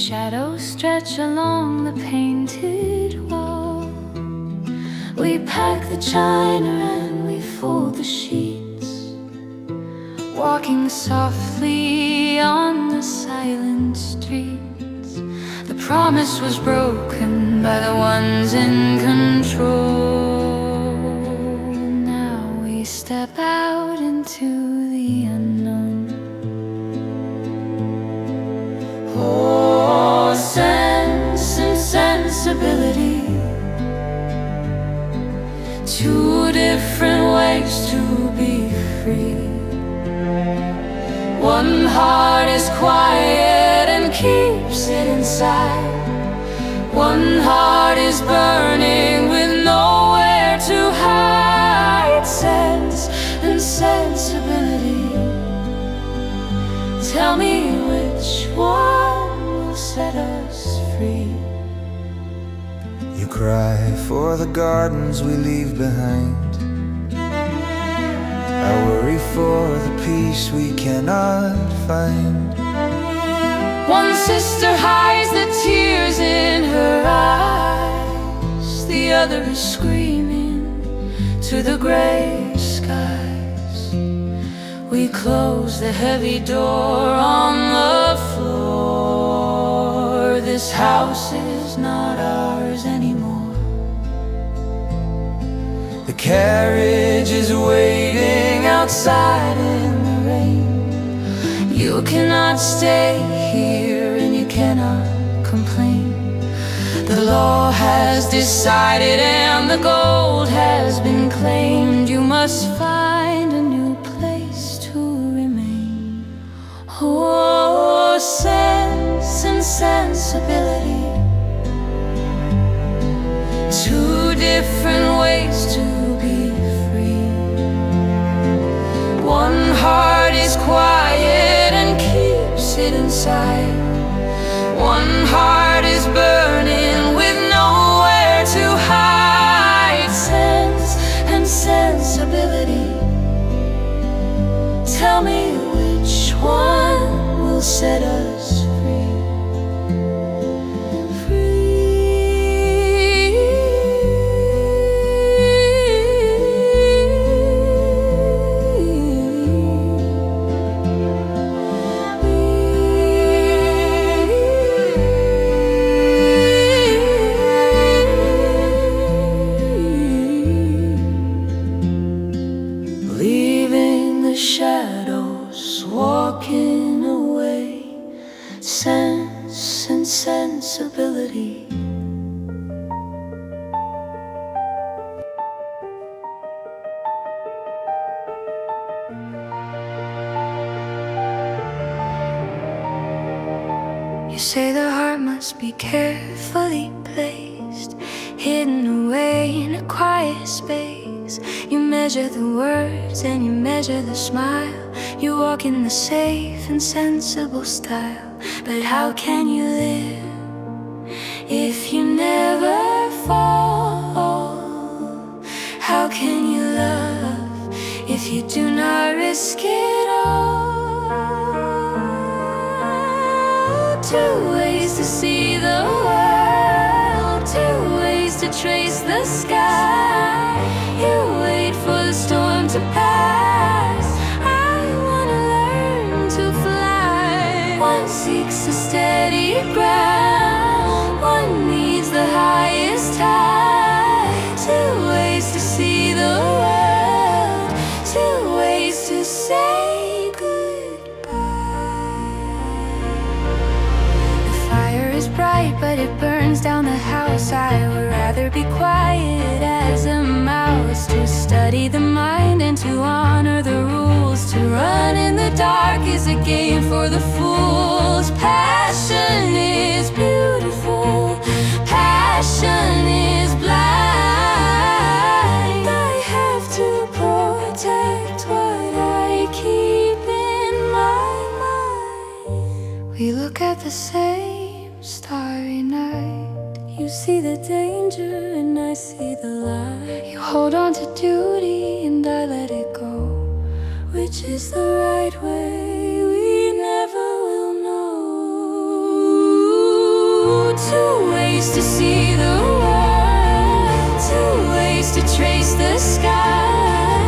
shadows stretch along the painted wall. We pack the china and we fold the sheets, walking softly on the silent streets. The promise was broken by the ones in control. Now we step out into the unknown. Oh, sense and sensibility, two different ways to be free. One heart is quiet and keeps it inside. One heart is burning with nowhere to hide. Sense and sensibility, tell me which one will set us free. You cry for the gardens we leave behind. I worry for the peace we cannot find. One sister hides the tears in her eyes, the other is screaming to the gray skies. We close the heavy door on the floor. This house is not ours anymore. The carriage is waiting outside in the rain. You cannot stay here and you cannot complain. The law has decided and the gold has been claimed. You must find a new place to remain. Oh, sense and sensibility, two different ways to be free. One heart is quiet and keeps it inside. One heart is burning with nowhere to hide. Sense and sensibility, tell me which one will set us free. Leaving the shadows, walking away, sense and sensibility. You say the heart must be carefully placed, hidden away in a quiet space. You measure the words and you measure the smile. You walk in the safe and sensible style. But how can you live if you never fall? How can you love if you do not risk it all? Two ways to see the world, two ways to trace the sky. You wait for the storm to pass. I wanna learn to fly. One seeks a steady ground, one needs the highest high. Two ways to see the world, two ways to say goodbye. The fire is bright, but it burns down the house. I would rather be quiet as a mouse, to study the mind and to honor the rules. To run in the dark is a game for the fools. Passion is beautiful, passion is blind. I have to protect what I keep in my mind. We look at the same starry night. You see the danger and I see the light. You hold on to duty and I let it go. Which is the right way, we never will know. ways to see the world, two ways to trace the sky.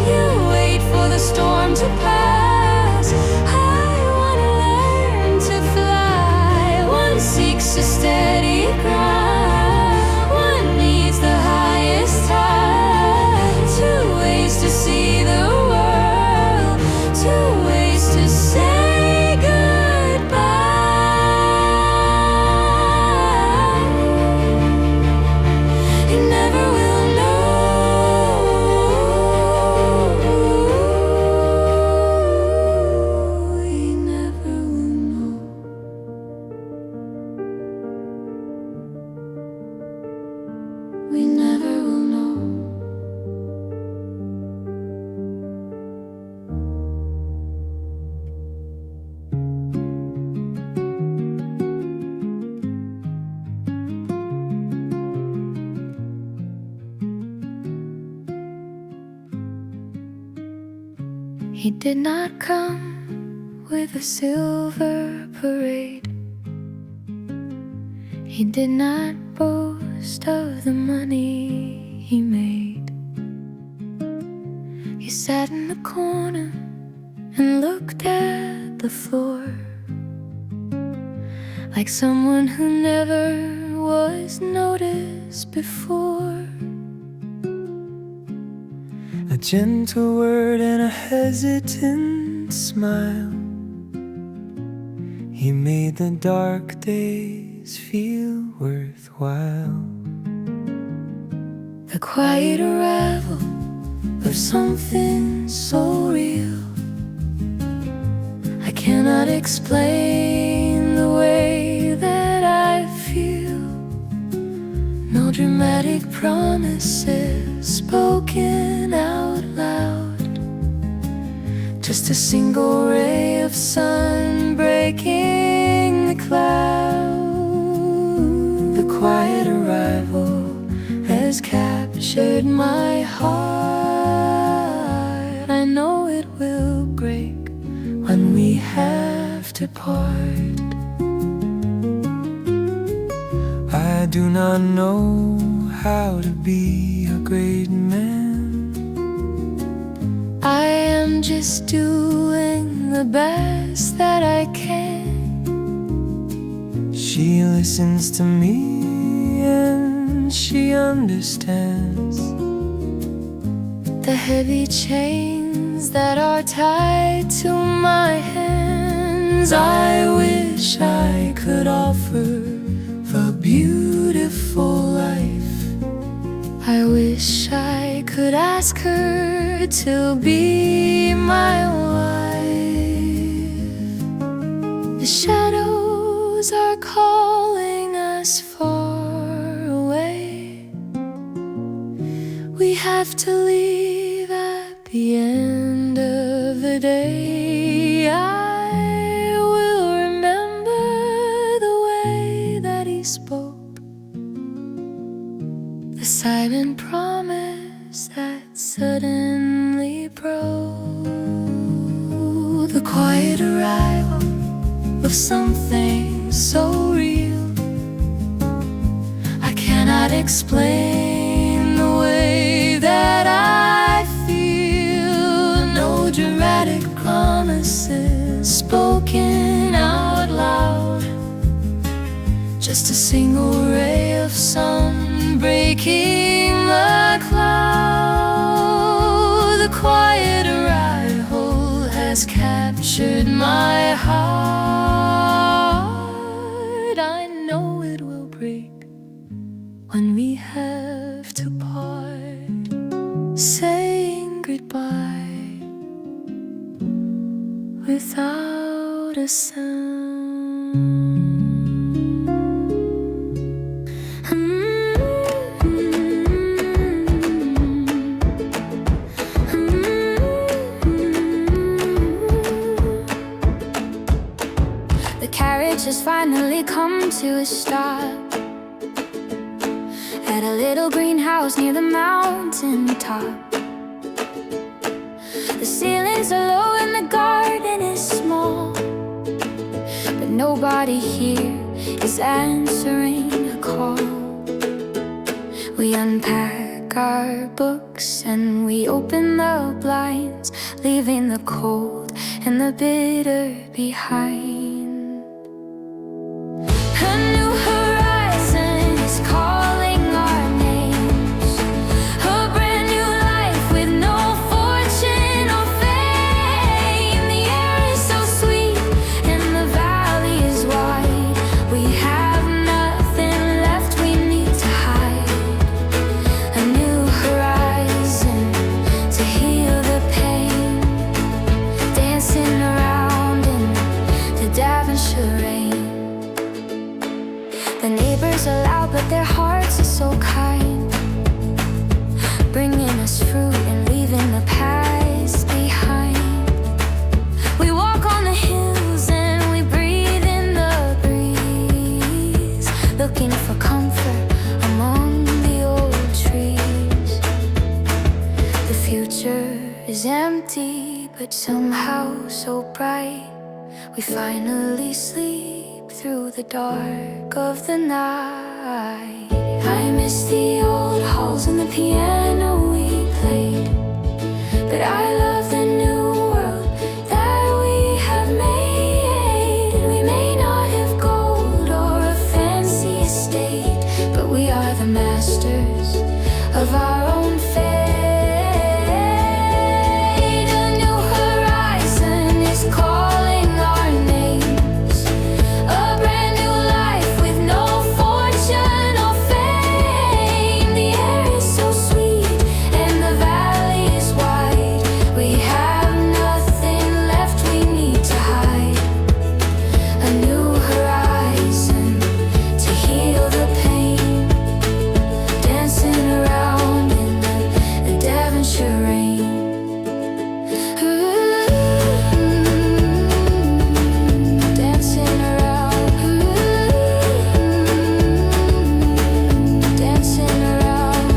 You wait for the storm to pass. I wanna learn to fly. One seeks a steady ground, one needs the highest tide. Two ways to see the world, two ways to say goodbye. You never will know. We never will know. We never will know. He did not come with a silver parade. He did not boast of the money he made. He sat in the corner and looked at the floor, like someone who never was noticed before. A gentle word and a hesitant smile, he made the dark days feel worthwhile. The quiet arrival of something so real, I cannot explain the way that I feel. No dramatic promises spoken out loud, just a single ray of sun breaking the cloud. The quiet arrival has captured my heart. I know it will break when we have to part. I do not know how to be a great man. I am just doing the best that I can. She listens to me and she understands the heavy chains that are tied to my hands. I wish I could offer a beautiful life. I wish I could ask her to be my wife. The shadows are calling us far away. We have to leave at the end of the day. I will remember the way that he spoke, the silent promise that suddenly broke. The quiet arrival of something so real, I cannot explain the way that I feel. No dramatic promises spoken out loud, just a single ray of sun breaking the cloud. The quiet arrival has captured my heart. I know it will break when we have to part, saying goodbye without a sound. The carriage has finally come to a stop at a little greenhouse near the mountain top. The ceilings are low and the garden is small, but nobody here is answering a call. We unpack our books and we open the blinds, leaving the cold and the bitter behind. A new horizon is calling our names, a brand new life with no fortune or fame. The air is so sweet and the valley is wide. We have nothing left, we need to hide. A new horizon to heal the pain, dancing around in the Devonshire rain. The neighbors are loud, but their hearts are so kind, bringing us fruit and leaving the past behind. We walk on the hills and we breathe in the breeze, looking for comfort among the old trees. The future is empty, but somehow so bright. We finally sleep through the dark of the night. I miss the old halls and the piano we played, but I love the new world that we have made. We may not have gold or a fancy estate, but we are the masters of our own fate. A new horizon is calling our names, a brand new life with no fortune or fame. The air is so sweet and the valley is wide. We have nothing left, we need to hide. A new horizon to heal the pain, dancing around in the Devonshire rain. Dancing around, dancing around.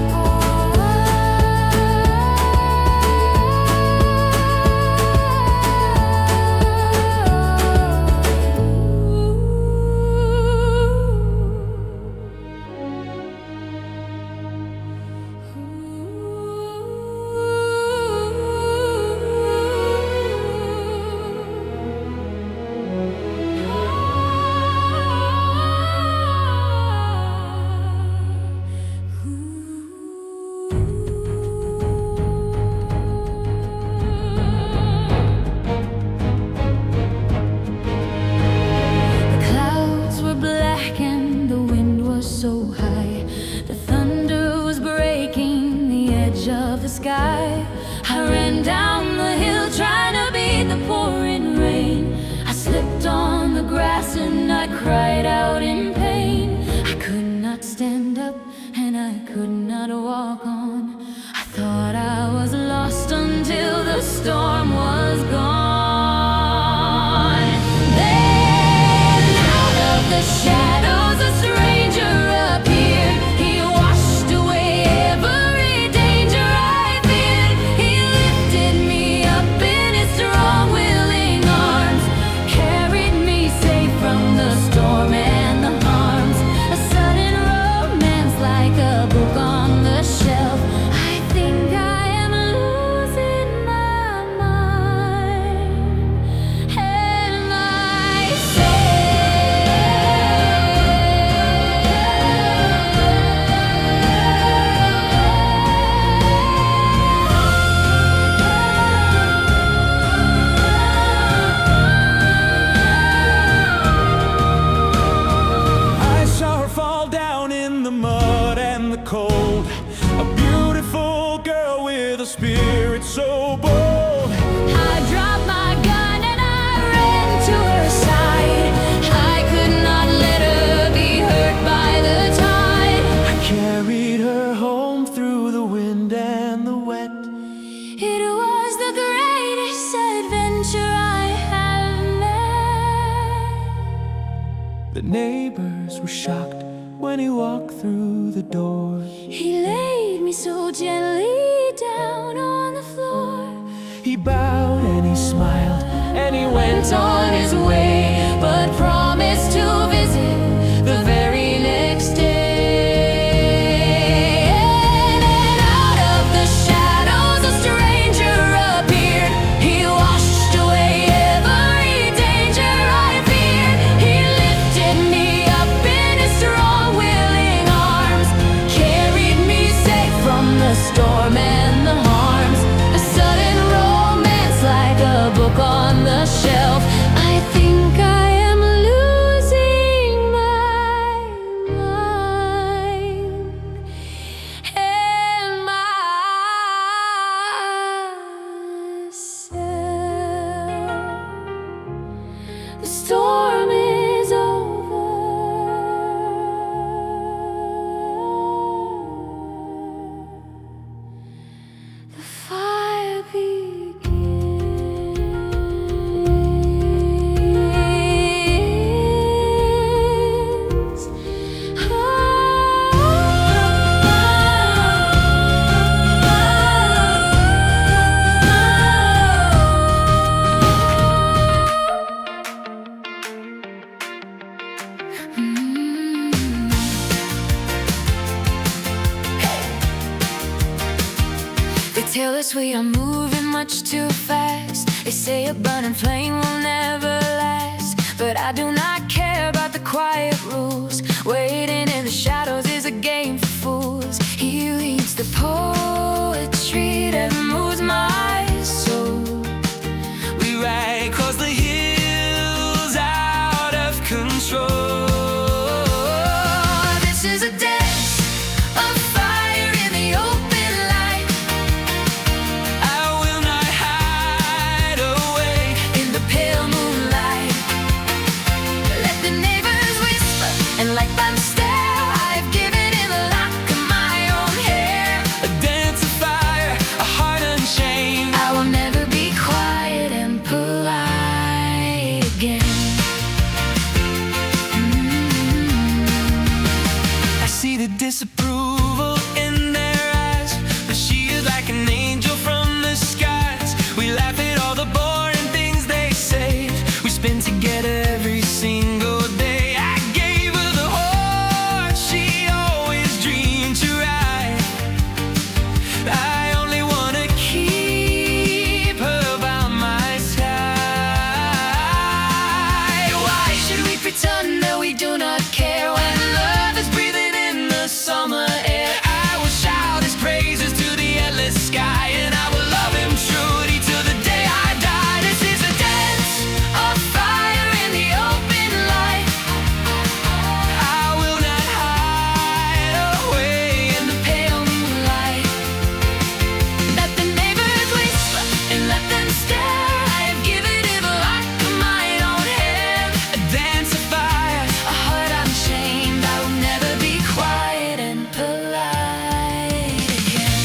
The clouds were black and the wind was so high. The thunder was breaking the edge of the sky. I ran down the hill trying to beat the pouring rain. I slipped on the grass and I cried out in pain. I could not stand up and I could not walk on. I thought I was lost until the storm was gone. Then out of the shadows a stranger appeared. He washed away every danger I feared. He lifted me up in his strong willing arms, carried me safe from the storm and the harms. A sudden romance like a book on the shelf. I think I am losing my mind and I saw her fall down in the mud and the cold, a beautiful girl with a spirit so bold. I dropped my gun and I ran to her side. I could not let her be hurt by the tide. I carried her home through the wind and the wet. It was the greatest adventure I have met. The neighbors were shocked when he walked through the door. He laid me so gently down on the floor. He bowed and he smiled and he went On his way, but promised to visit the very next day. us, we are moving much too fast. They say a burning flame will never last, but I do not care about the quiet rules. Waiting in the shadows is a game for fools. He reads the poetry that moves my soul. We ride 'cause the hills out of control. This is a dance of fire in the open light. I will not hide away In the pale moonlight, let the neighbors whisper and like them stare. I've given in the lock of my own hair. a dance of fire, a heart unchained. I will never be quiet and polite again. I see the disapproval in their eyes, but she is like an angel from the skies. We laugh at all the boring things they say. We spend together every single day. I gave her the horse she always dreamed to ride. I only wanna keep her by my side. Why should we pretend that we do not care when love is breathing in the summer air? I will shout his praises to the endless sky, and I will love him truly till the day I die. This is a dance of fire in the open light. I will not hide away In the pale moonlight, let the neighbors whisper and let them stare. I have given it the lock of my own hand. a dance of fire. A heart unchained, I will never be quiet and polite again.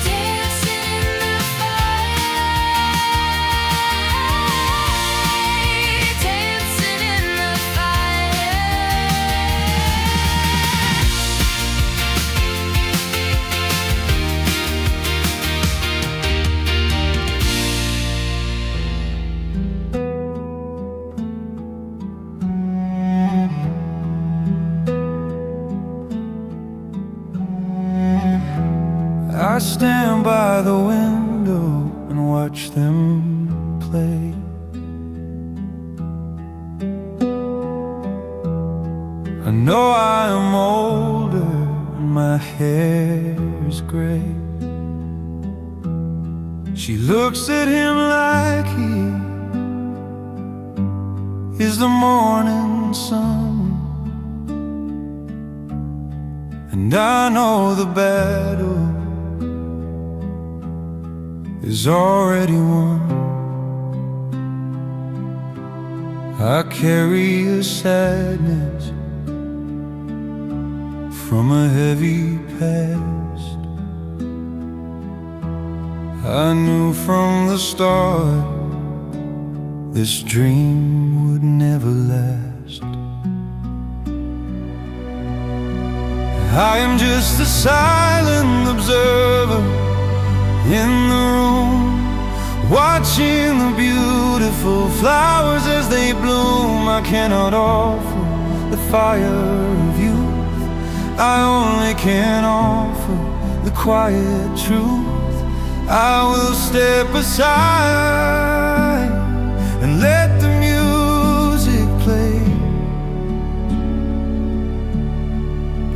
Dancing in the fire, dancing in the I stand by the window and watch them play. I know I am older and my hair is gray. She looks at him like he is the morning sun, and I know the battle is already won. I carry a sadness from a heavy past. I knew from the start this dream would never last. I am just a silent observer in the room, watching the beautiful flowers as they bloom. I cannot offer the fire of youth, I only can offer the quiet truth. I will step aside and let the music play,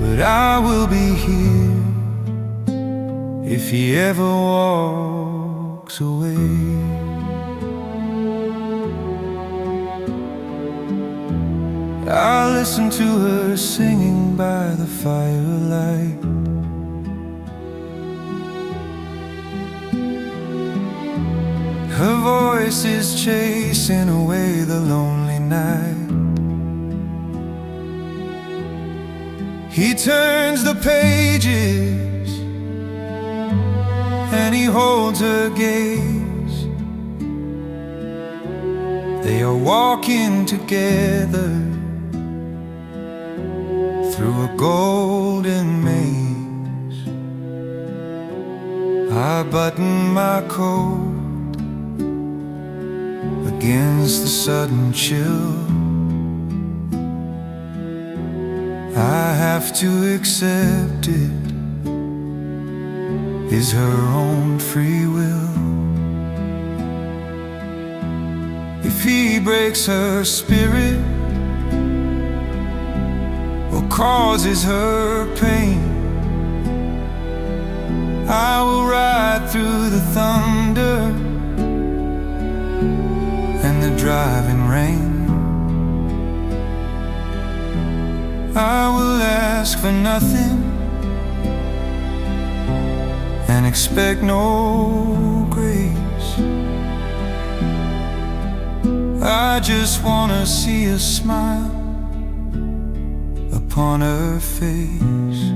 but I will be here if he ever walks away. I listen to her singing by the firelight. Her voice is chasing away the lonely night. He turns the pages and he holds her gaze. They are walking together through a golden maze. I button my coat against the sudden chill. I have to accept it is her own free will. If he breaks her spirit or causes her pain, I will ride through the thunder and the driving rain. I will ask for nothing and expect no grace. I just wanna see a smile upon her face.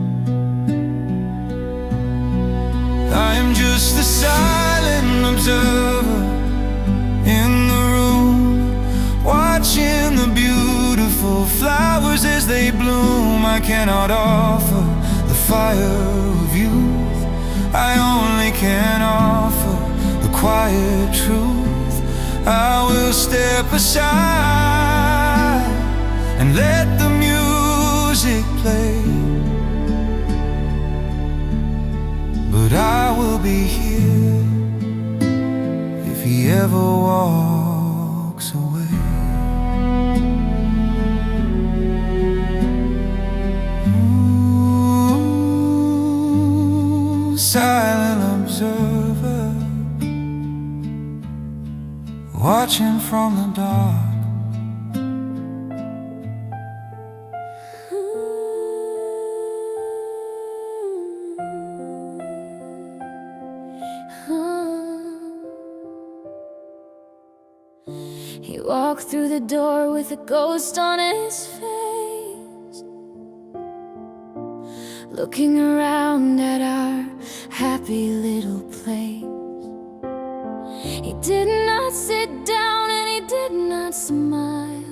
I am just a silent observer in the room, watching the beautiful flowers as they bloom. I cannot offer the fire of youth, I only can offer the quiet truth. I will step aside and let the music play, but I will be here if he ever walks away. Silent observer, watching from the dark. He walked through the door with a ghost on his face, looking around at our happy little place. He did not sit down and he did not smile.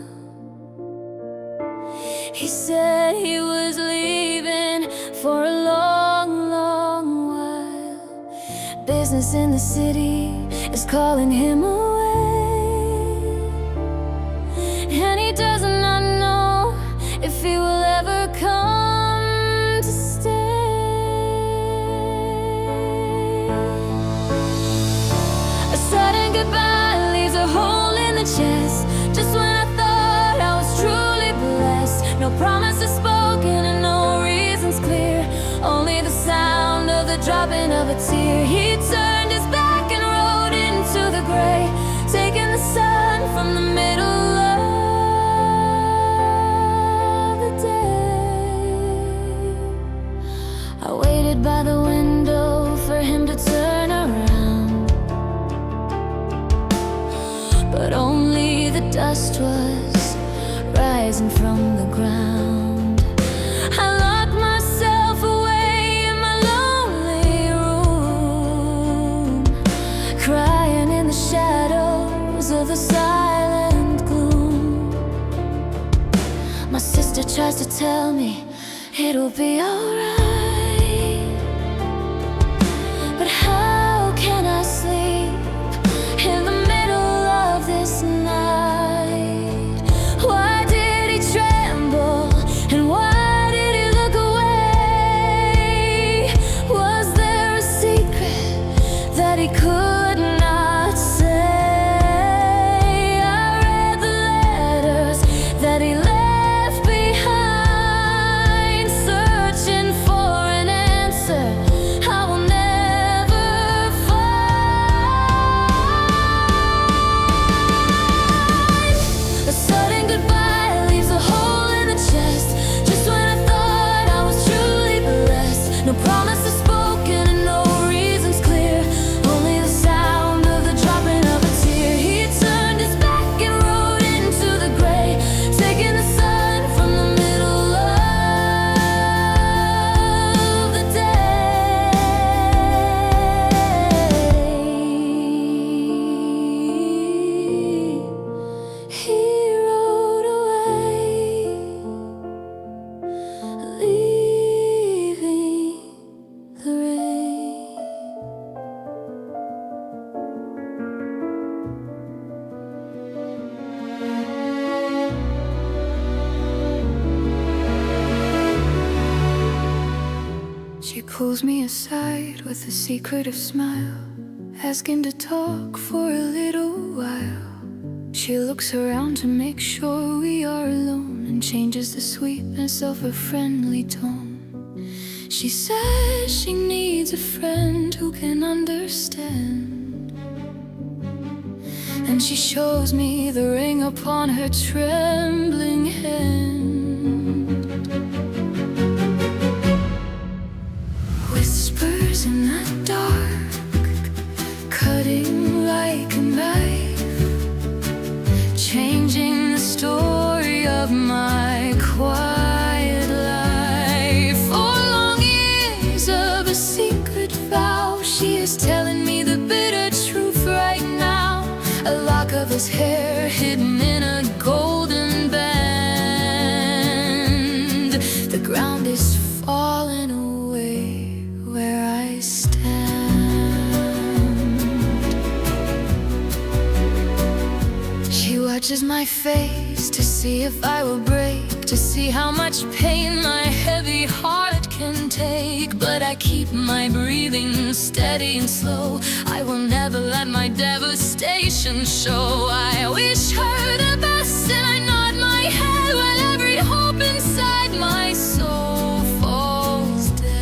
He said he was leaving for a long, long while. Business in the city is calling him away, and he does not know if he will ever come to stay. A sudden goodbye leaves a hole in the chest, just when I thought I was truly blessed. No promises spoken and no reasons clear, only the sound of the dropping of a tear. He turned his back and rode into the gray, taking the sun from the middle of the day. I waited by the window for him to turn around, but only the dust was rising from the ground. I locked myself away in my lonely room, crying in the shadows of the silent gloom. My sister tries to tell me it'll be alright, but how can I sleep in the middle of this night? Why did he tremble and why did he look away? Was there a secret that he could not say? I read the letters that he left behind, searching for an answer I will never find. A sudden goodbye leaves a hole in the chest, just when I thought I was truly blessed. No promises spoken and no reasons clear, only the sound of the dropping of a tear. He turned his back and rode into the gray, taking the sun from the middle of the day. He rode away, leaving the rain. She pulls me aside with a secretive smile, asking to talk for a little while. She looks around to make sure we are alone and changes the sweetness of her friendly tone. She says she needs a friend who can understand, and she shows me the ring upon her trembling hand. Whispers in the dark, cutting like a knife, changing the story of my quiet life. For long years of a secret vow, she is telling me the bitter truth right now. A lock of his hair hidden in a golden band. The ground is falling away where I stand. She watches my face to see if I will break, to see how much pain my heavy heart can take. But I keep my breathing steady and slow. I will never let my devastation show. I wish her the best and I nod my head while every hope inside my soul falls dead.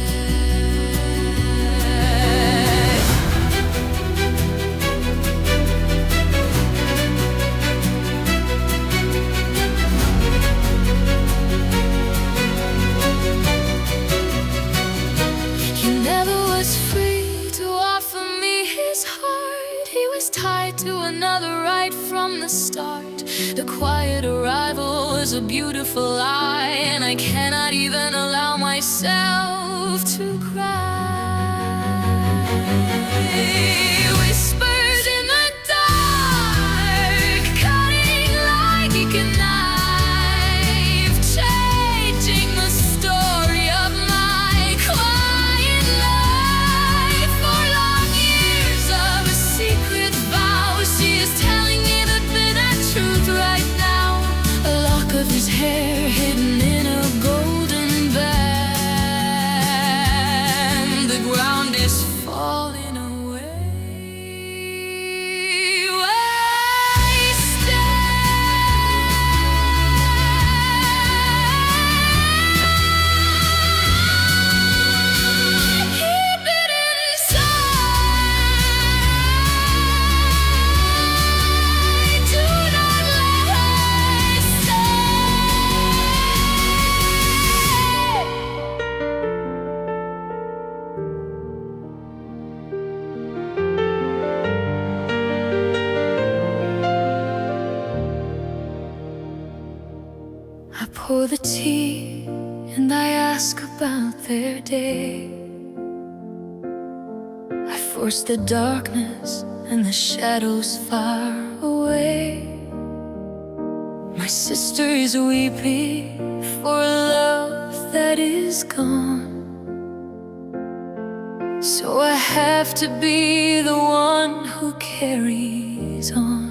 He never was free to offer me his heart. He was tied to another right from the start. The quiet arrival was a beautiful lie, and I cannot even allow myself to cry. Whispers in the dark, cutting like a knife, changing the story of my quiet life. For long years of a secret vow, she is telling me the bitter truth right now. A lock of his hair hidden in a golden band. The ground is falling away where I stand. Keep it inside. Do not let her stay. I pour the tea and I ask about their day. I force the darkness and the shadows far away. My sister is weeping for a love that is gone, so I have to be the one who carries on.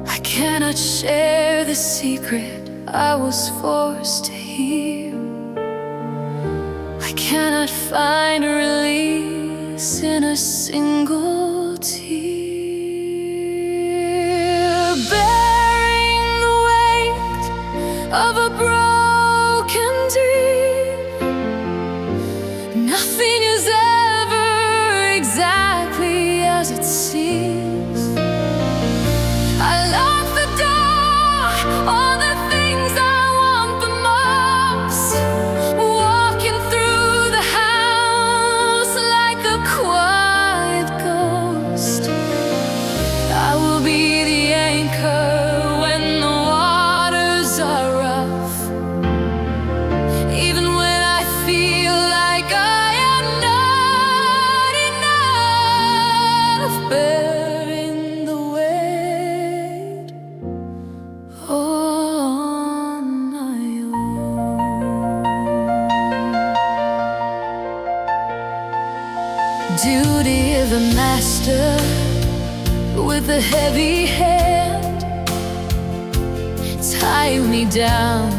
I cannot share the secret I was forced to hear. I cannot find release in a single tear. Bearing the weight of a broken dream, nothing is ever exactly as it seems. I lock the door on the things I want the most, walking through the house like a quiet ghost. I will be the anchor when the waters are rough, even when I feel like I am not enough. Bearing the weight on my own. Duty of a master with a heavy hand, tie me down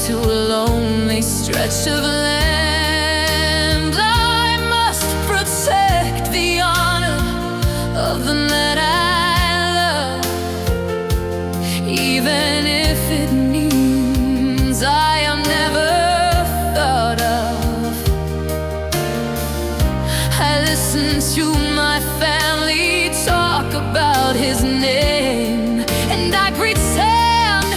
to a lonely stretch of land. his name, and I pretend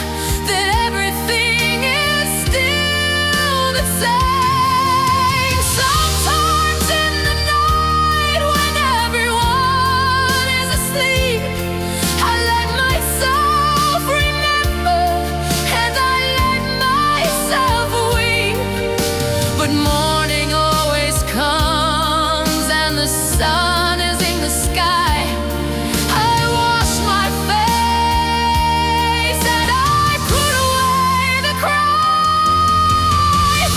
that everything is still the same. Sometimes in the night when everyone is asleep, I let myself remember and I let myself weep. But morning always comes and the sun is in the sky. I wash my face and I put away the cry,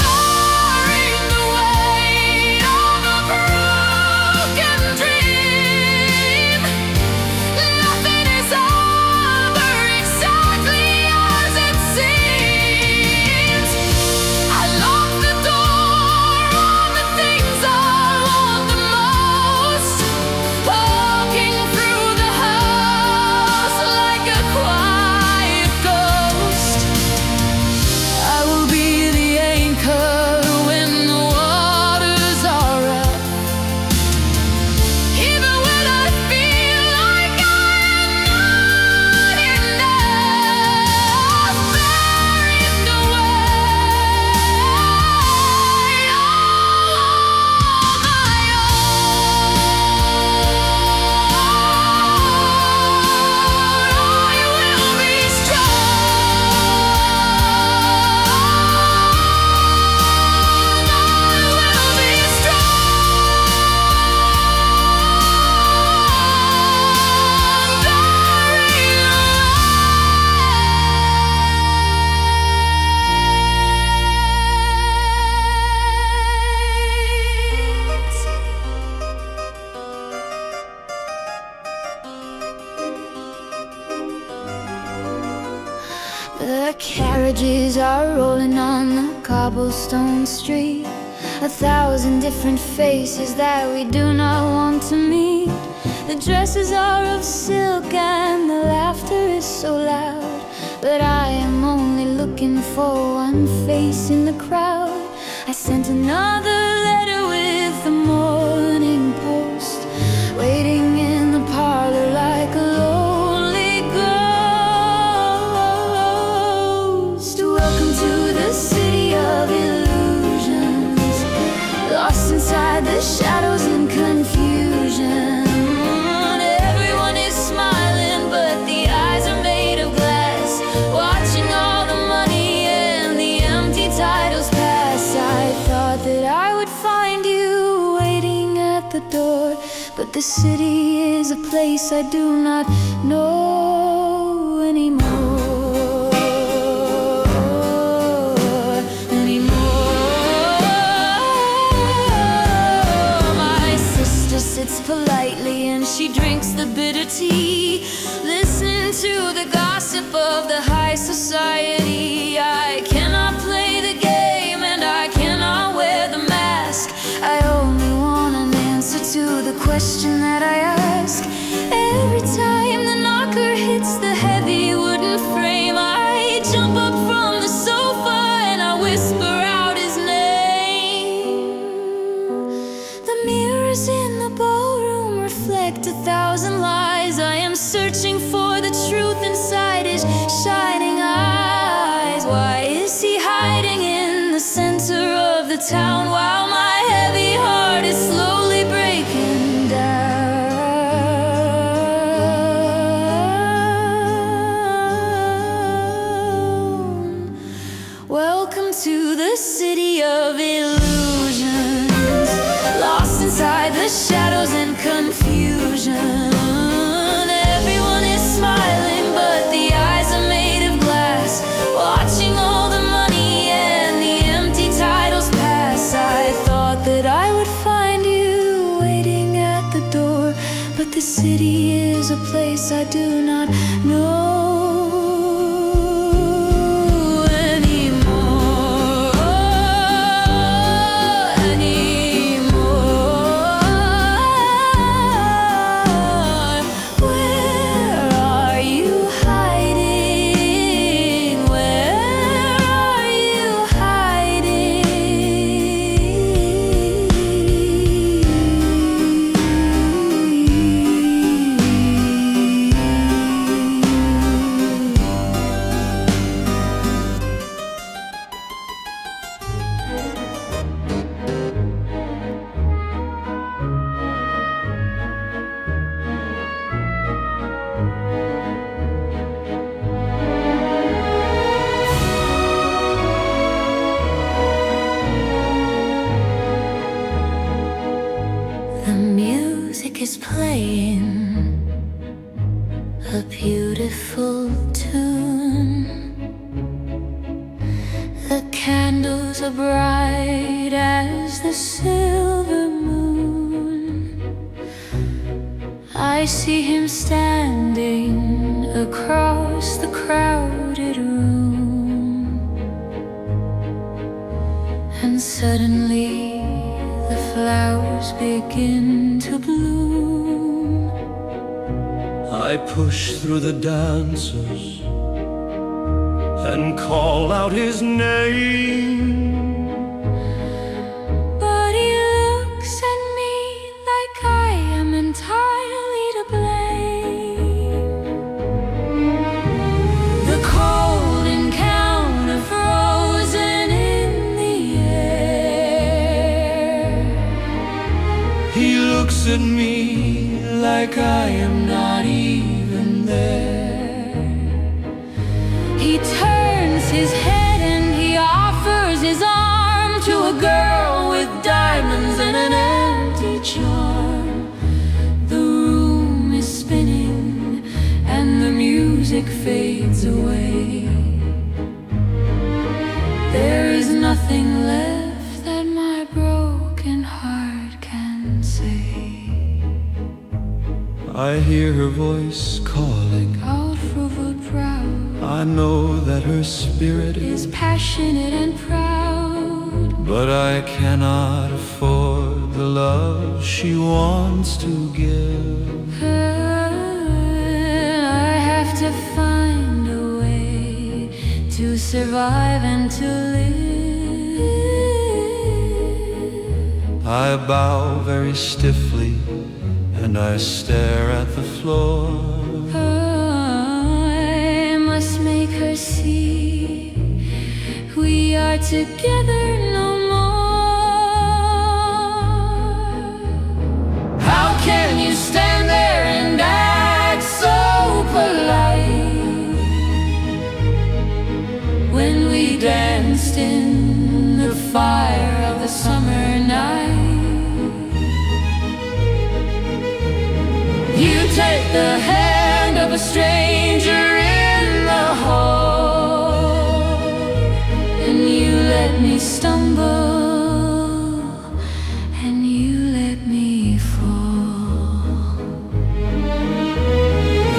bearing the weight of a broken dream. Nothing is ever exactly as it seems. I lock the door on the things I want the most, walking through the house like a quiet ghost. I will be the anchor when the waters are up, even when I feel like I am not enough, bearing the weight on my own. I will be The carriages are rolling on the cobblestone street, 1,000 different faces that we do not want to meet. The dresses are of silk and the laughter is so loud, but I am only looking for one face in the crowd. I sent another letter with the morning post, waiting in the parlor like a lonely ghost. Welcome to the city of illusions, lost inside the shadows and confusion. Everyone is smiling, but the eyes are made of glass, watching all the money and the empty titles pass. I thought that I would find you waiting at the door, but the city is a place I do not know anymore. My sister sits politely and she drinks the bitter tea, listening to the gossip of the high society. I cannot play the game and I cannot wear the mask. I only want an answer to the question that I ask. Every time the knocker hits the heavy wooden frame, I jump up from the sofa and I whisper out his name. The mirrors in the ballroom reflect 1,000 lies. I am searching for the truth inside his shining eyes. Why is he hiding in the center of the town while my heavy heart is slowly breaking down? Welcome to the city of illusions, lost inside the shadows and confusion. Everyone is smiling, but the eyes are made of glass, watching all the money and the empty titles pass. I thought that I would find you waiting at the door, but the city is a place I do not know anymore. Where are you hiding? Where are you hiding? a beautiful tune. The candles are bright as the silver moon. I see him standing across the crowded room, and suddenly the flowers begin to bloom. I push through the dancers and call out his name, but he looks at me like I am entirely to blame. The cold encounter frozen in the air. he looks at me like I am not even there. He turns his head and he offers his arm to a girl with diamonds and an empty charm. The room is spinning and the music fades away. There is nothing left that my broken heart can say. I hear her voice calling. Out for proud I know that her spirit is passionate and proud, but I cannot afford the love she wants to give. I have to find a way to survive and to live. I bow very stiffly and I stare at the floor. I must make her see we are together no more. How can you stand there and act so polite when we danced in the fire of the summer night? You take the hand of a stranger in the hall, and you let me stumble, and you let me fall.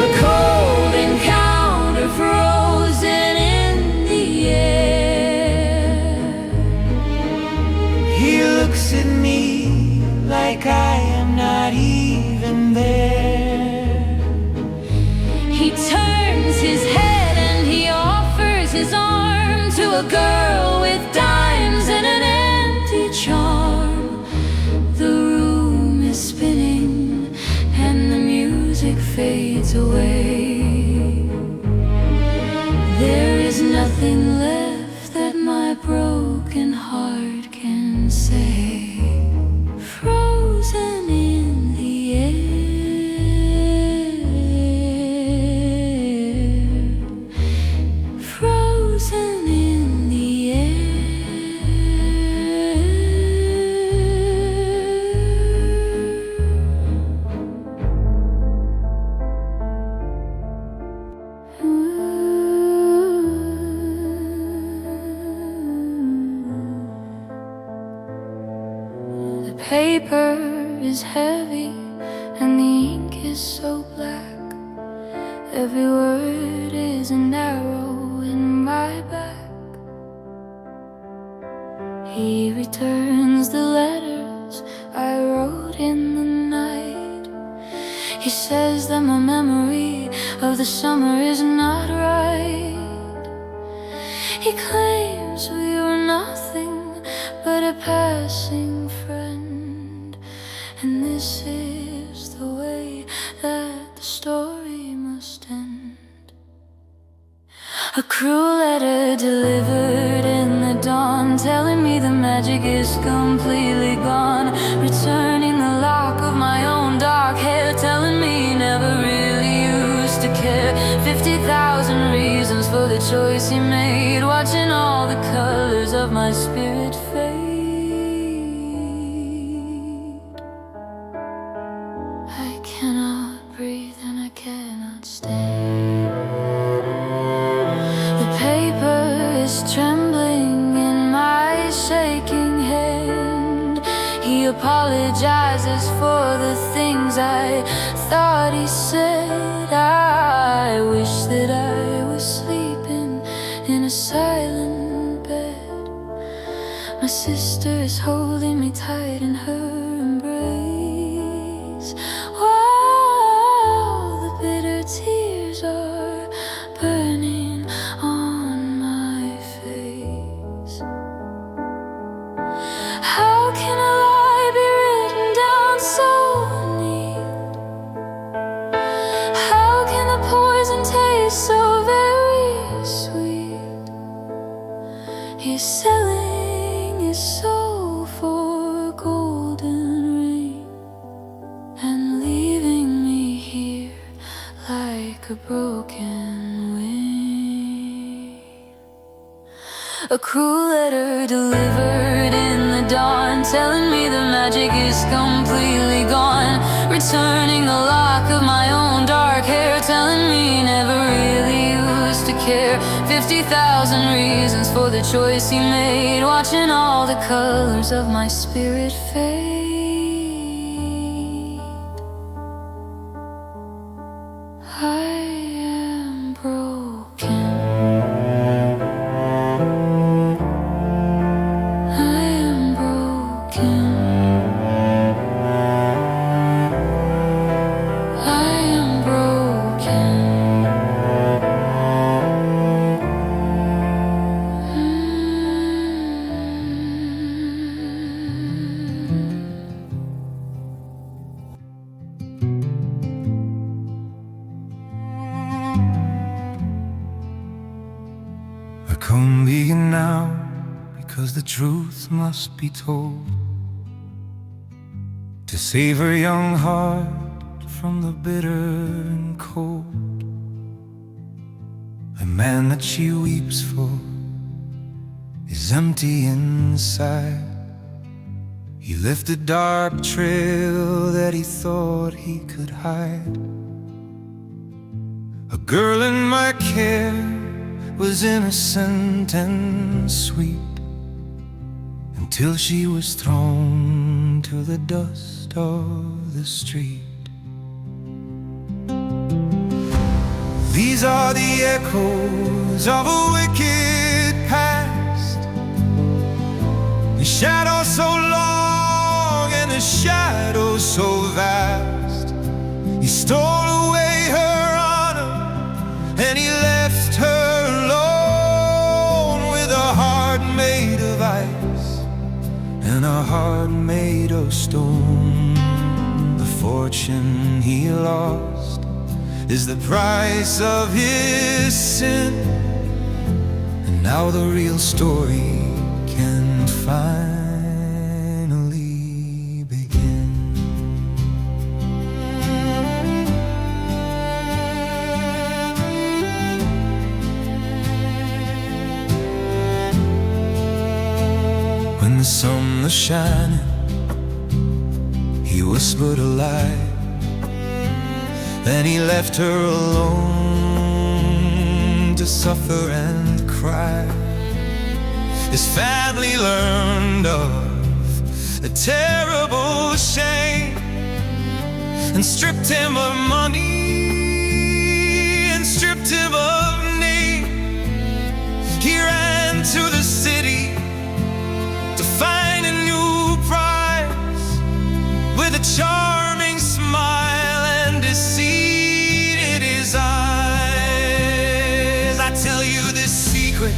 The cold encounter frozen in the air. He looks at me like I am not even there. He turns his head and he offers his arm to a girl with dimes and an empty charm. The room is spinning and the music fades away. There is nothing left that my broken heart can say. Frozen in the air. Frozen in the The paper is heavy and the ink is so black. Every word is an arrow in my back. He returns the letters I wrote in the night. He says that my memory of the summer is not right. He claims we were nothing but a passing friend, and this is the way that the story must end. A cruel letter delivered in the dawn, telling me the magic is completely gone, returning the lock of my own dark hair, telling me never really used to care. 50,000 reasons for the choice he made, watching all the colors of my spirit fade. I cannot breathe and I cannot not stay. The paper is trembling in my shaking hand. He apologizes for the things I thought he said. I wish that I was sleeping in a silent bed. My sister is holding me tight in her embrace, while the bitter tears are burning on my face. How can a lie be written down so neat? How can the poison taste so very sweet? He's selling his soul for golden rain and leaving me here like a broken wing. A cruel letter delivered in the dawn, telling me the magic is completely gone, returning the lock of my own dark hair, telling me never really used to care. 50,000 reasons for the choice he made, watching all the colors of my spirit fade. I am broken. I am broken. I am broken. I come being now because the truth must be told, to save her young heart from the bitter and cold. A man that she weeps for is empty inside. He left a dark trail that he thought he could hide. A girl in my care was innocent and sweet, until she was thrown to the dust of the street. These are the echoes of a wicked past, the shadow so long and the shadow so vast. He stole away her honor and he left her alone, with a heart made of ice and a heart made of stone. The fortune he lost is the price of his sin, and now the real story can finally begin. When the sun was shining, he whispered a lie. Then he left her alone to suffer and cry. His family learned of a terrible shame and stripped him of money and stripped him of name. He ran to the city to find a new prize, with a charming smile and deceit in his eyes. I tell you this secret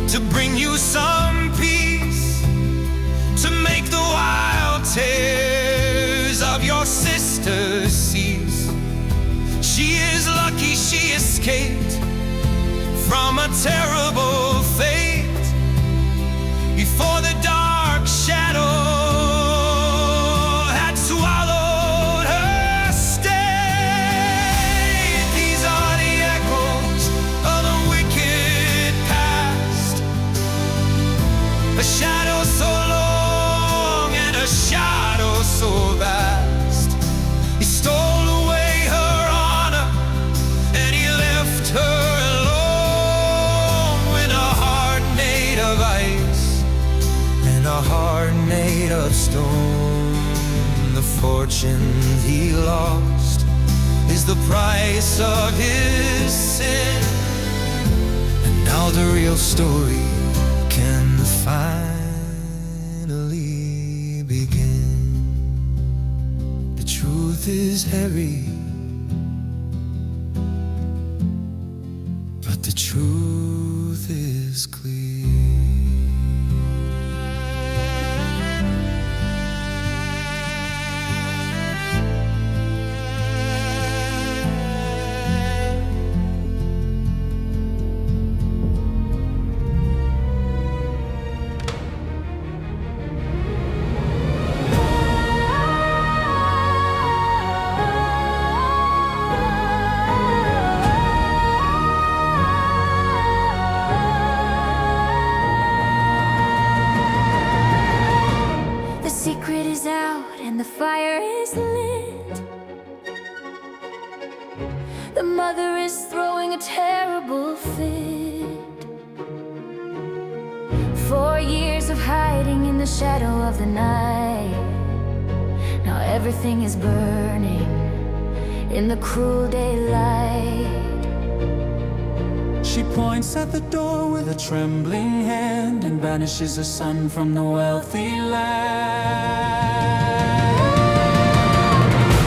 to bring you some peace, to make the wild tears of your sister cease. She is lucky she escaped from a terrible fate before the dark shadow had swallowed her stay. These are the echoes of the wicked past, a shadow so long and a shadow so vast. He stole away her fortune he lost is the price of his sin. And now the real story can finally begin. The truth is heavy, but the truth is clear. The secret is out and the fire is lit. The mother is throwing a terrible fit. 4 years of hiding in the shadow of the night. Now everything is burning in the cruel daylight. She points at the door with a trembling hand and banishes the son from the wealthy land.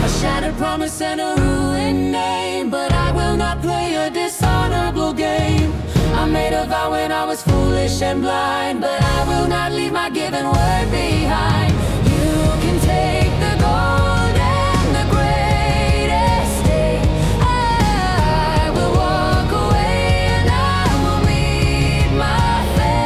A shattered promise and a ruined name, but I will not play a dishonorable game. I made a vow when I was foolish and blind, but I will not leave my given word behind. You can take the gold and the great estate. I will walk away and I will meet my fate.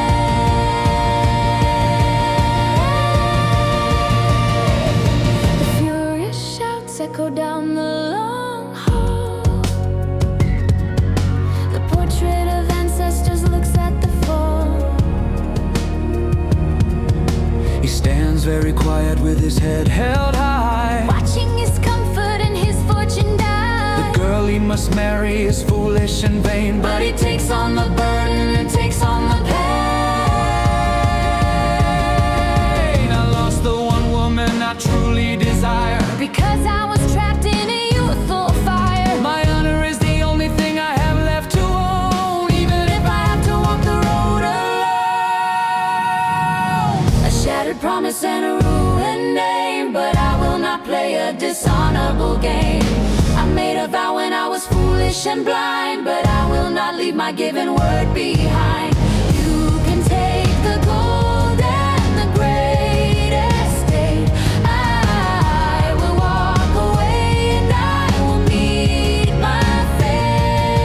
The furious shouts echo down the long hall. The portrait of ancestors looks at the fall. He stands very quiet with his head held high. Watching his comfort and his fortune die. The girl he must marry is foolish and vain, But he takes on the burden and takes on the pain. I lost the one woman I truly desire. Because I was trapped in a youthful fire. My honor is the only thing I have left to own, even if I have to walk the road alone. A shattered promise and a ruined name, but I will not play a dishonorable game. I made a vow when I was foolish and blind, but I will not leave my given word behind. You can take the gold and the great estate. I will walk away and I will meet my fate.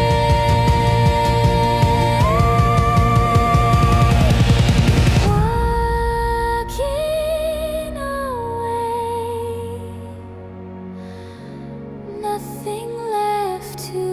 Walking away, nothing left to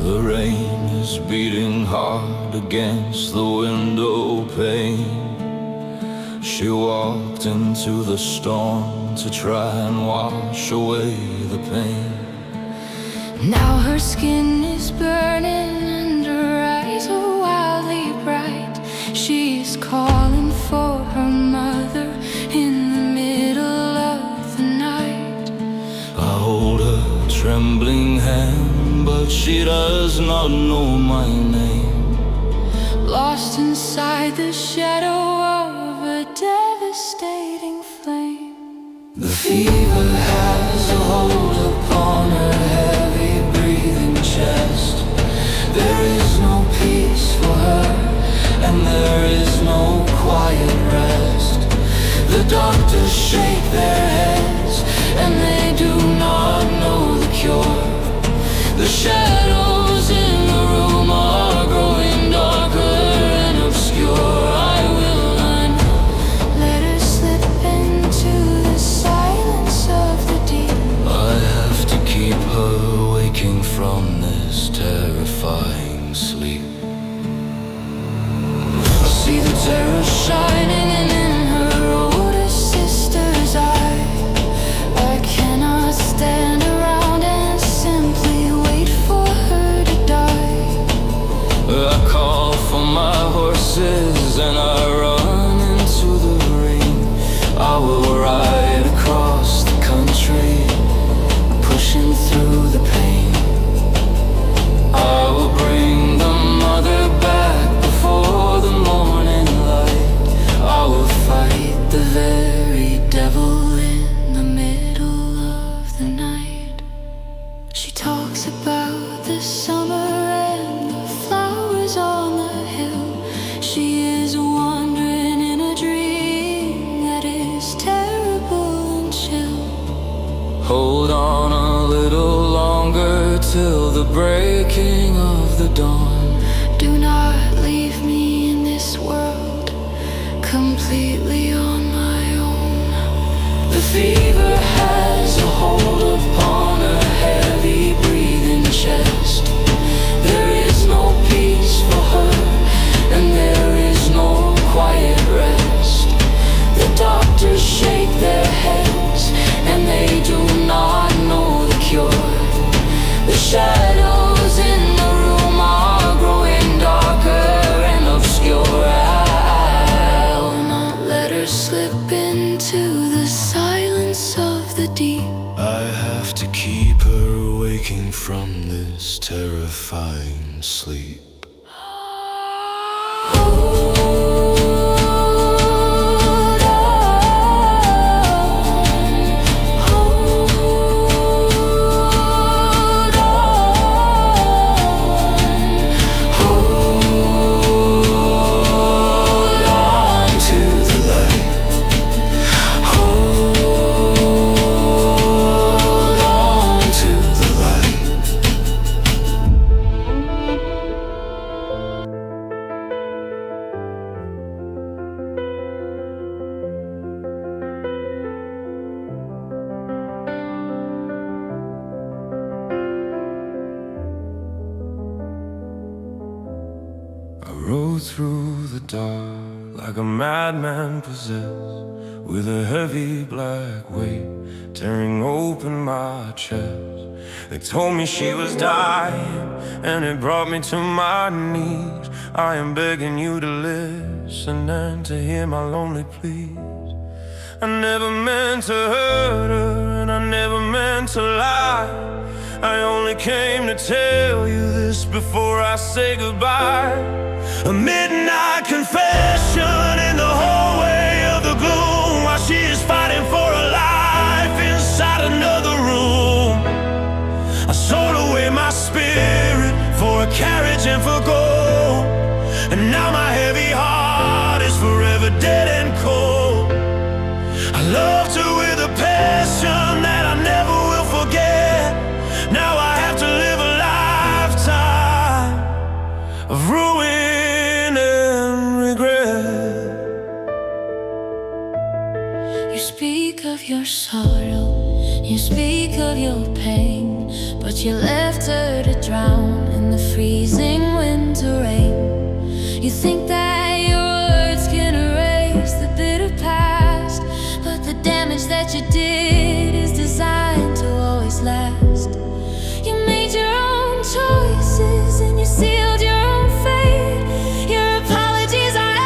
The rain is beating hard against the window pane. She walked into the storm to try and wash away the pain. Now her skin is burning and her eyes are wildly bright. She's calling for her mother in the middle of the night. I hold her trembling hand, but she does not know my name. Lost inside the shadow of a devastating flame. The fever has a hold upon her heavy breathing chest. There is no peace shake their heads, and they do not know the cure. The shadows in the room are growing darker and obscure. I will not let her slip into the silence of the deep. I have to keep her waking from this terrifying sleep. I see the terror shining and in her oldest sister's eye. I cannot stand around and simply wait for her to die. I call for my horses and I run into the rain. I will ride across the country, pushing through the pain. I will bring the mother back before the morning light. I will fight the very devil in the middle of the night. She talks about the summer and the flowers on the hill. She is wandering in a dream that is terrible and chill. Hold on a little longer till the breaking of the dawn. Do not leave me in this world completely on my own. The fever has a hold upon her heavy breathing chest. There is no peace for her, and there is no quiet rest. The doctors shake their heads, and they do not know the cure. The shadows in the room are growing darker and obscure. I will not let her slip into the silence of the deep. I have to keep her waking from this terrifying sleep. Rode through the dark like a madman possessed, with a heavy black weight tearing open my chest. They told me she was dying, and it brought me to my knees. I am begging you to listen and to hear my lonely pleas. I never meant to hurt her, and I never meant to lie. I only came to tell you this before I say goodbye. A midnight confession in the hallway of the gloom, while she is fighting for her life inside another room. I sold away my spirit for a carriage and for gold, and now my heavy heart is forever dead and cold. I loved her with a passion that I never will forget. Now I have to live a lifetime of ruin and regret. You speak of your sorrow, you speak of your pain, but you left her to drown in the freezing winter rain. You think that your words can erase the bitter past, but the damage that you did is designed to always last. You made your own choices and you sealed your own fate. Your apologies are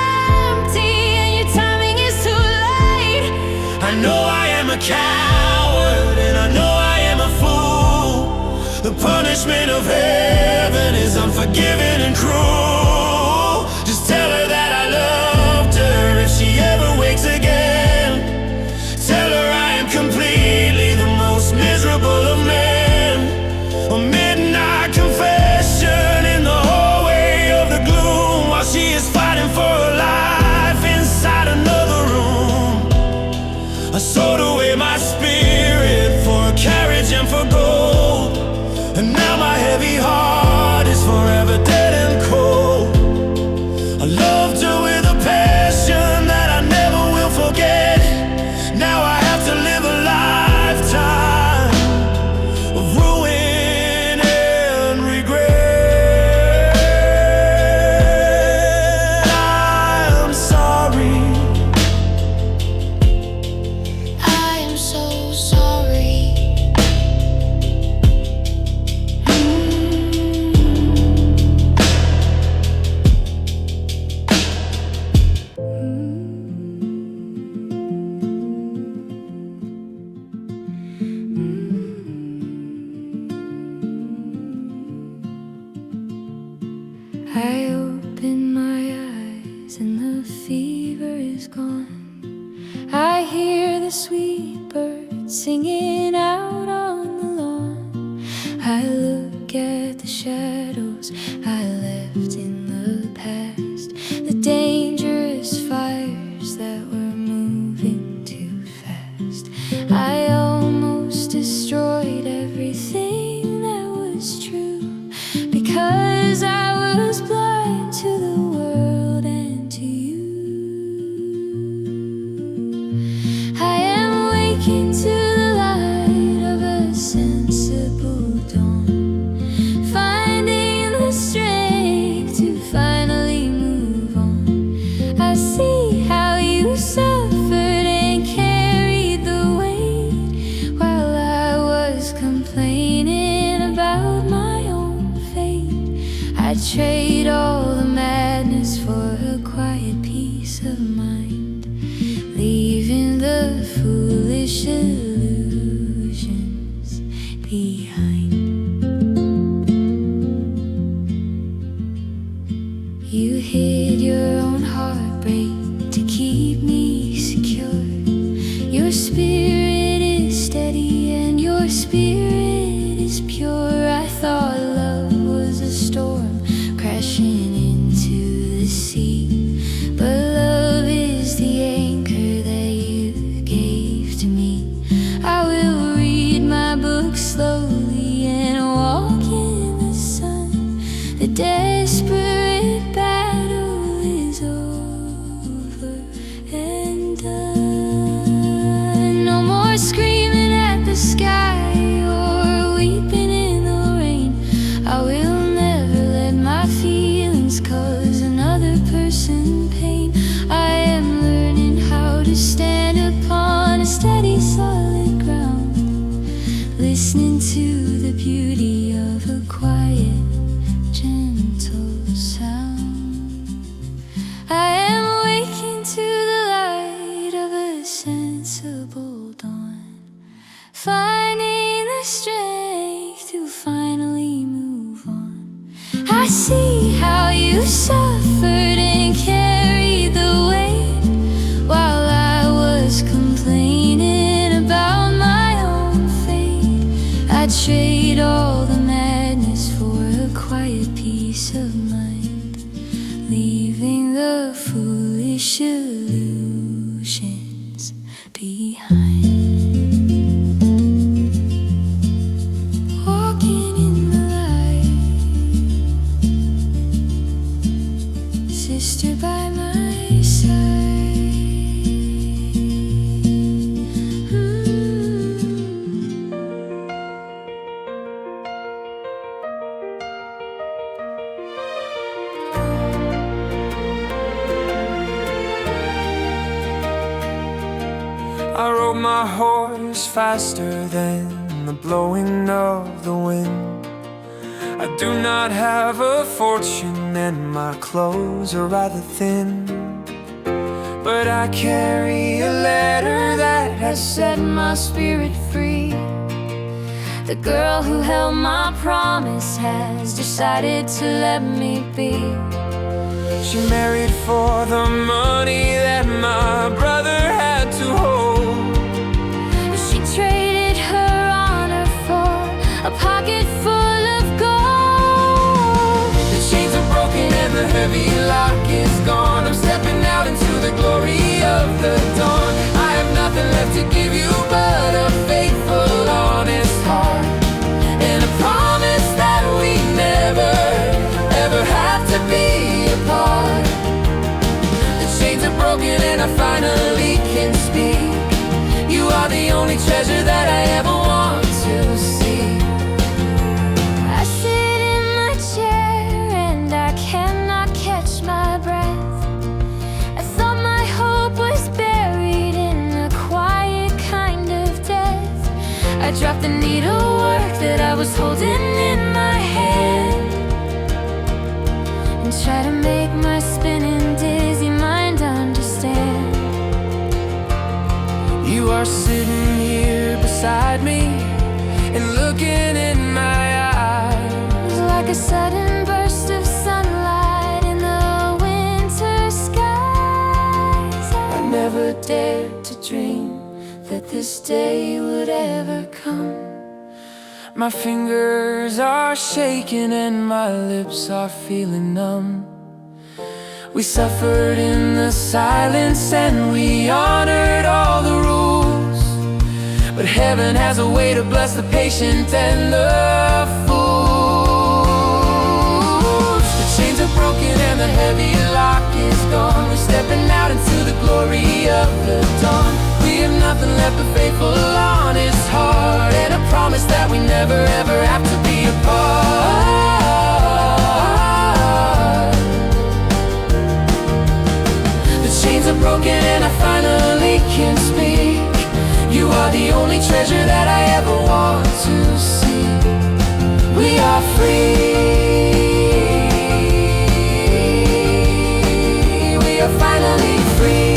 empty and your timing is too late. I know I am a coward, and I know I am a fool. The punishment of heaven is unforgiving and cruel. Just tell her that I loved her if she ever wakes again. Tell her I am completely the most miserable of men. A midnight confession in the hallway of the gloom, while she is fighting for her life inside another room. I saw a sweet bird singing out on the lawn. I look at the shadows I left in the past, the dangerous fires that were moving too fast. I almost destroyed everything that was true, because I was blind to the world and to you. I am waking to the light of a sensible dawn, finding the strength to finally move on. I see how you suffered and carried the weight, while I was complaining about my own fate. I'd trade all the madness for a quiet peace of mind, leaving the foolish illusions behind. You hid your own heartbreak to keep me secure. Your spirit is steady and your spirit is pure. I thought love was a storm crashing into the sea, but love is the anchor that you gave to me. I will read my book slowly and walk in the sun. The desperate battle is over and done. No more screaming at the sky or weeping in the rain. I will never let my feelings cause another person pain. I am learning how to stand upon a steady, solid ground, listening to the beauty of a quiet, gentle sound. I am waking to the light of a sensible dawn, finding the strength to finally move on. I see how you suffered and carried the weight, while I was complaining about my own fate. I'd trade all the madness for a quiet peace of mind, leaving the foolish illusions behind. Walking in the light, sister by my side. I rode my horse faster than the blowing of the wind. I do not have a fortune and my clothes are rather thin, but I carry a letter that has set my spirit free. The girl who held my promise has decided to let me be. She married for the money that my brother had to hold. She traded her honor for a pocket full of gold. The chains are broken and the heavy lock is gone. I'm stepping out into the glory of the dawn. I have nothing left to give you but a faithful, honest heart, and a promise that we never, ever have to be apart. The chains are broken and I finally can speak. You are the only treasure that I ever want to see. I sit in my chair and I cannot catch my breath. I thought my hope was buried in a quiet kind of death. I dropped the needlework that I was holding in my hand and try to make my spinning dizzy mind understand. You are sitting here beside me and looking in my eyes, like a sudden burst of sunlight in the winter skies. I never dared to dream that this day would ever come. My fingers are shaking and my lips are feeling numb. We suffered in the silence and we honored all the rules, but heaven has a way to bless the patient and the fools. The chains are broken and the heavy lock is gone. We're stepping out into the glory of the dawn. We have nothing left but faithful, honest heart, and a promise that we never ever have to be apart. The chains are broken and I finally can speak. You are the only treasure that I ever want to see. We are free. We are finally free.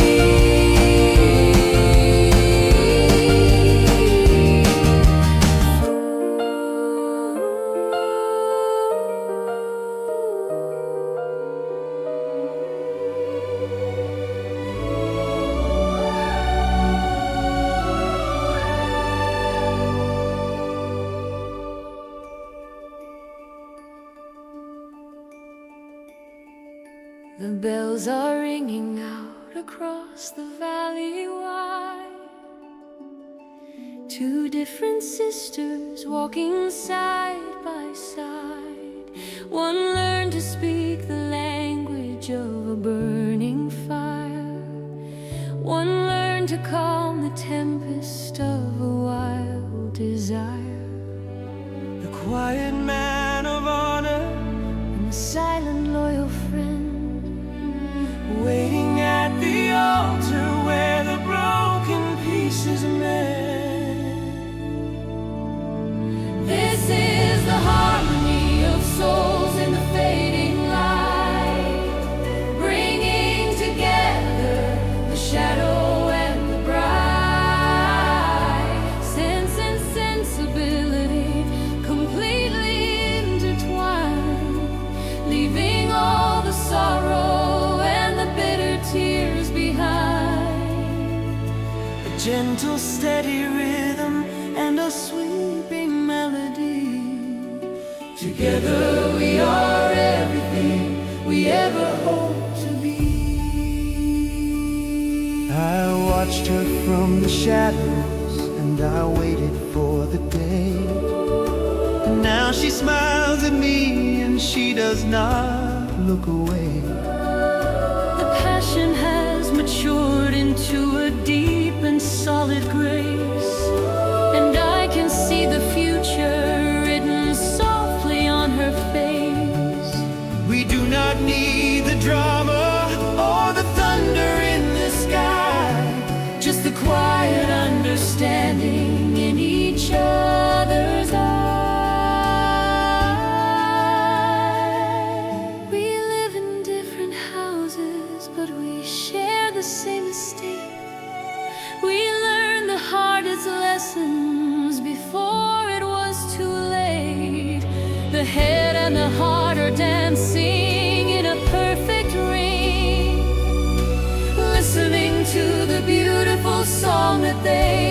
The bells are ringing out across the valley wide. Two different sisters walking side by side. One learned to speak the language of a burning fire. One learned to calm the tempest of a wild desire. The quiet man of honor And the silent loyal friend, waiting at the altar where the broken pieces mend. this is the harmony of souls in the fading light, bringing together the shadow and the bright. Sense and sensibility completely intertwined, leaving all the sorrow and the bitter tears behind. A gentle, steady rhythm and a sweeping melody. Together we are everything we ever hope to be. I watched her from the shadows and I waited for the day. And now she smiles at me and she does not look away. The passion has matured into a deep and solid grace, and I can see the future written softly on her face. We do not need the drama or the thunder in the sky, Just the quiet understanding in each other's eyes. We live in different houses, but we share the same estate. We learn the hardest lessons before it was too late. The head and the heart are dancing in a perfect ring, listening to the beautiful song that they